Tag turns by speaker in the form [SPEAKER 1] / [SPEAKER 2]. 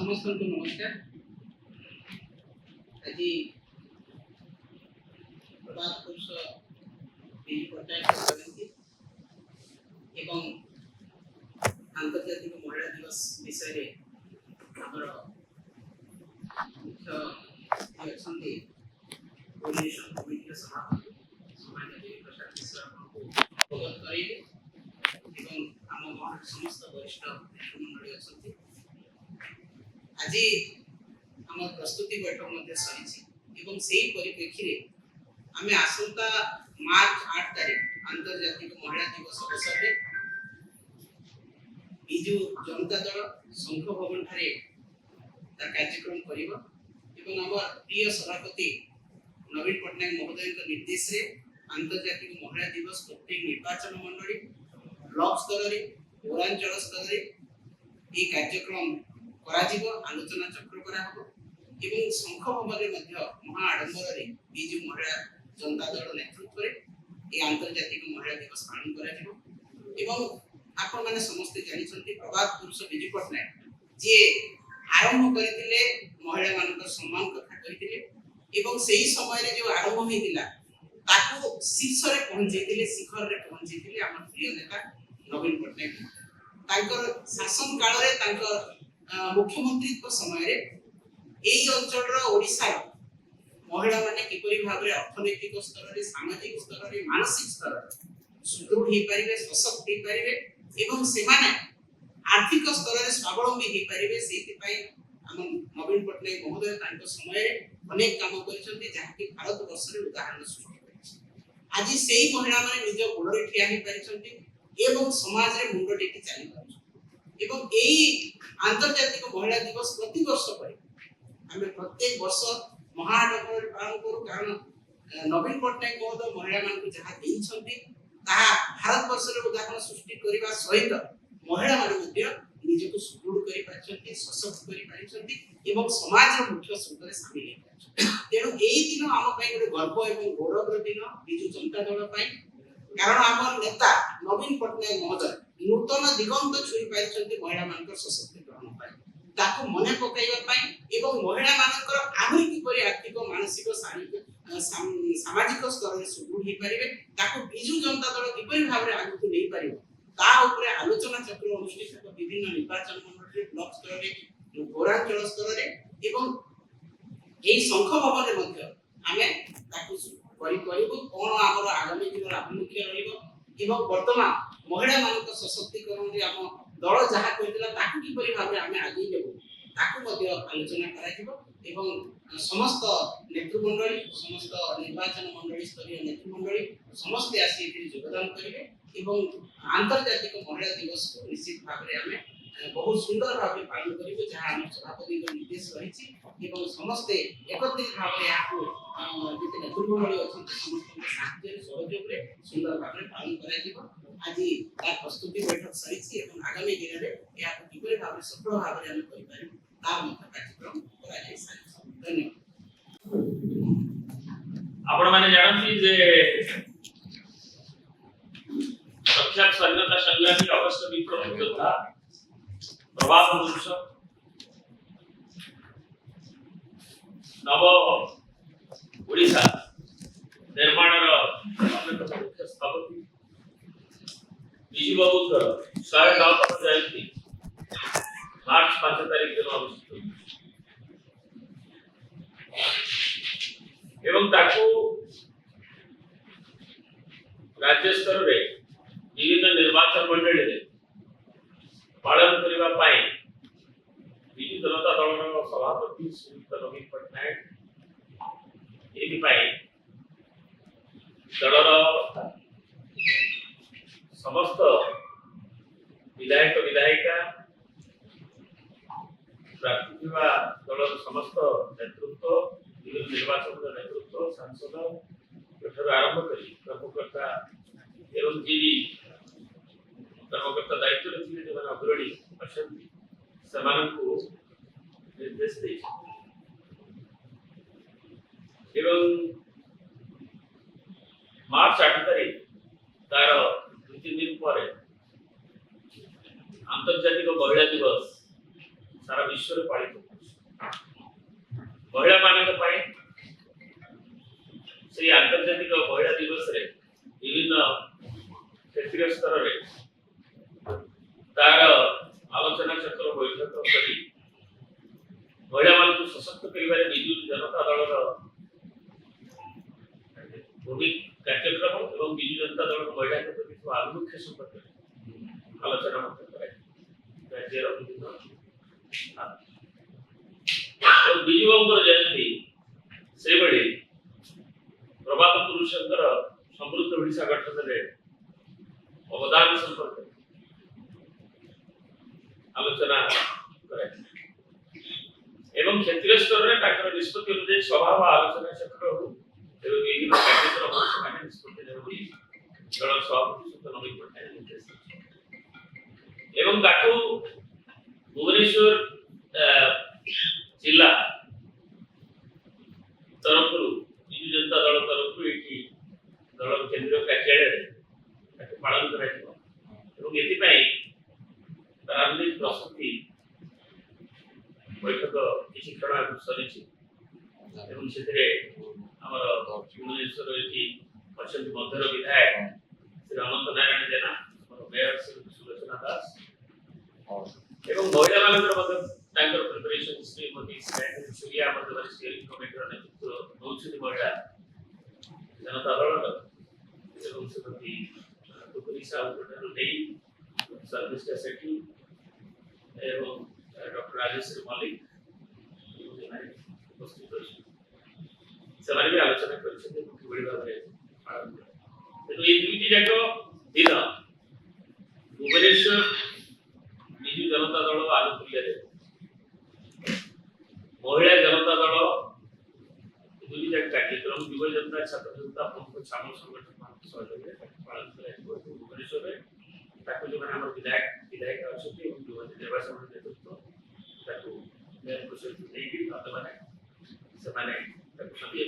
[SPEAKER 1] समस्त को नमस्कार। आज प्रभात पुरुष एवं आंतर्जातिक महिला दिवस विषय रे हमर मुख्य अछंती कोऑर्डिनेशन कमिटी सभापति समाजवादी प्रसाद मिश्रा को अवगत करेंगे एवं आम समस्त वरिष्ठ मंडली अछंती। आज आम प्रस्तुति बैठक मध्य सरी एवं सेही परिप्रेक्षी रे आमे आसंता मार्च 8 तारिख आंतर्जातिक महिला दिवस अवसर रे बिजु जनता दल संघ भवन ठारे कार्यक्रम करिबो एवं हमर प्रिय सभापति नवीन पटनायक महोदय निर्देश रे आंतर्जातिक महिला दिवस प्रत्येक निर्वाचन मंडली ब्लॉक स्तर रे पौरांचल स्तर रे ये कार्यक्रम करा जीवो आलोचना चक्र करा हबो एवं संघ भवन रे मध्य महा आडंबर रे बिजु महिला जनता दल नेतृत्व रे ये आंतर्जातिक महिला दिवस पालन करा जीवो एवं आपण माने समस्त जानि छथि प्रभात पुरुष बिजु पटनायक जे आरंभ करथिले महिला मानकर सम्मान कथा करथिले एवं सेही समय रे जो आरंभ होइतिला ताको शीर्ष रे पहुंचैतिले शिखर रे पहुंचैतिले हमर प्रिय नेता नवीन पटनायक तांकर शासन काल रे तांकर मुख्यमंत्रीत्व समय रे एई अंचल रो ओडिसा महिला माने किपरि भाबरे अर्थनैतिक स्तर रे सामाजिक स्तर रे मानसिक स्तर रे सुदृढ़ हे परिबे सशक्त हे परिबे एवं से माने आर्थिक स्तर रे स्वावलंबी हे परिबे सेति पई हम नवीन पटनायक महोदय तांको समय रे अनेक काम करिसथि जहा कि भारत वर्ष रे उदाहरण सृष्टि करिछि। आज सेही महिला माने निज गोड़ रे ठिया हे परिसथि एवं समाज रे मुंड टेकी चली पारछ एवं एई आंतर्जातिक महिला दिवस प्रति वर्ष पर हमें प्रत्येक वर्ष महाआडंबर पालन करू कारण नवीन पटनायक महोदय महिला मान को जहा देइछथि ता भारत वर्ष रे उदाहरण सृष्टि करिबा सहित महिला मान मध्ये निजको सुदृढ़ करि पाछथि सशक्त करि पाछथि एवं समाज रो मुख्य स्रोतरे शामिल हे पाछथि। तेनु एई दिन हम पई गर्व एवं गौरव रो दिन बिजु जनता दल पई कारण हमर नेता नवीन पटनायक महोदय नूतन दिगंत छुई पाइछथि महिला मानकर सशक्तिकरण पई ताको मने पकाइबा पई एवं महिला मानकर आहुरी किपरि आर्थिक मानसिक शारीरिक सामाजिक स्तर रे सुदृढ़ हे परिबे ताको बिजु जनता दल किपरि भाबरे आगु नै परिबो ता ऊपर आलोचना चक्र अनुष्ठित विभिन्न निर्वाचन मंडली ब्लॉक स्तर रे पौरांचल स्तर रे एवं एई संघ भवन रे मध्य आमे ताको करिबो कोन हमर आगामी दिन अभिमुख्य रहिबो एवं वर्तमान महिला मानक सशक्तिकरण रे हम दल जहा कहितला ताकु किपरि भाबरे आमे आगे लेबो ताकु मध्य आलोचना करा जिवो एवं समस्त नेतृमंडली समस्त निर्वाचन मंडली स्तरीय नेतृमंडली समस्त आसी एथि योगदान करिवे एवं आंतर्जातिक महिला दिवस को निश्चित भाबरे आमे बहुत सुंदर भाबरे पालन करिवे जहा हम सभापति को निर्देश रहिछि एवं समस्त एकत्रित भाबरे याको जते नेतृमंडली अछि समस्त साहाय्य सहयोग रे सुंदर भाबरे पालन करा जिवो। आज तार प्रस्तुति बैठक सरिछि एवं आगामी दिन रे याको किपरि भाबरे सफल भाबरे हम करि पारिबो तार मत कार्यक्रम करा जाय सारी। धन्यवाद।
[SPEAKER 2] आपण माने जानथि जे प्रख्यात स्वाधीनता संग्रामी अगस्त विप्लव योद्धा प्रभात पुरुष नव ओडिशा निर्माण मुख्य स्थपति बिजु बाबूकर 109तम जयंती मार्च 5 तारिख दिन अनुष्ठित एवं ताकू राज्य स्तर रे विभिन्न निर्वाचन मंडली रे पालन करिबा पाई बिजु जनता दल सभापति श्री नवीन पटनायक एबी पाई दलर समस्त विधायक विधायिका प्रार्थी दल समस्त नेतृत्व विभिन्न निर्वाचन नेतृत्व सांसद आरंभ करी कर्मकर्ता एवं जीवी कर्मकर्ता दायित्व रखिले जो अग्रणी अछंती समानंकु निर्देश दे एवं मार्च 8 तारिख तार 2-3 दिन पर आंतर्जातिक महिला दिवस सारा विश्व रे पालित होउछि महिला मानक पाए से अंतर्जातिक महिला दिवस रे विभिन्न क्षेत्रीय स्तर रे तार आलोचना चक्र बैठक करी महिला मान सशक्त करिबारे बिजु जनता दल भूमिका कार्यक्रम एवं बिजु जनता दल महिला के प्रति आभिमुख्य संपर्क आलोचना मत कराए राज्यर विभिन्न और बिजु बाबूर जयंती से बड़ी प्रभात पुरुषंकर समृद्ध ओडिशा गठन रे अवदान संपर्क आलोचना कराए एवं क्षेत्रीय स्तर रे ताकर निष्पत्ति अनुसार सभा व आलोचना चक्र हो एवं विभिन्न कार्यक्रम समाने निष्पत्ति नेउली दल सभापति सुत नवीन पटनायक निर्देश एवं ताकू भुवनेश्वर जिला तरफरु बिजु जनता दल तरफरु एठी दल केंद्रीय कार्यालय ताकू पालन कराइबो एवं एथि पई प्रारंभिक प्रस्तुति बैठक किसी क्षण सरी एवं से आमर भुवनेश्वर एठी अछंत मध्यर विधायक श्री अनंत नारायण जेना मेयर श्री सुलोचना दास एवं महिला मानकर मध्य तांकर प्रिपरेशन श्रीमती सूर्या मध्य स्टीयरिंग कमिटीर नेतृत्व नौछुनी महिला जनता दल एवं श्रीमती टुकुरी साहू नहीं सर्विस सेठी एवं डॉक्टर राजेश्वरी मलिक उपस्थित से भी आलोचना कर किभଳି भाବରେ पालन तेणु ये दुईटी जाक दिन भुवनेश्वर बिजु जनता दल आनुकूल्य महिला जनता दल दुईटी जाक कार्यक्रम युवा जनता छात्र जनता प्रमुख छात्र संगठन सहयोग पालन कर भुवनेश्वर ताकू जो हमर विधायक अछि युवा निर्वाचन नेतृत्व ताकू मेयर को सहित नेकी बात माने से माने ताकू सभी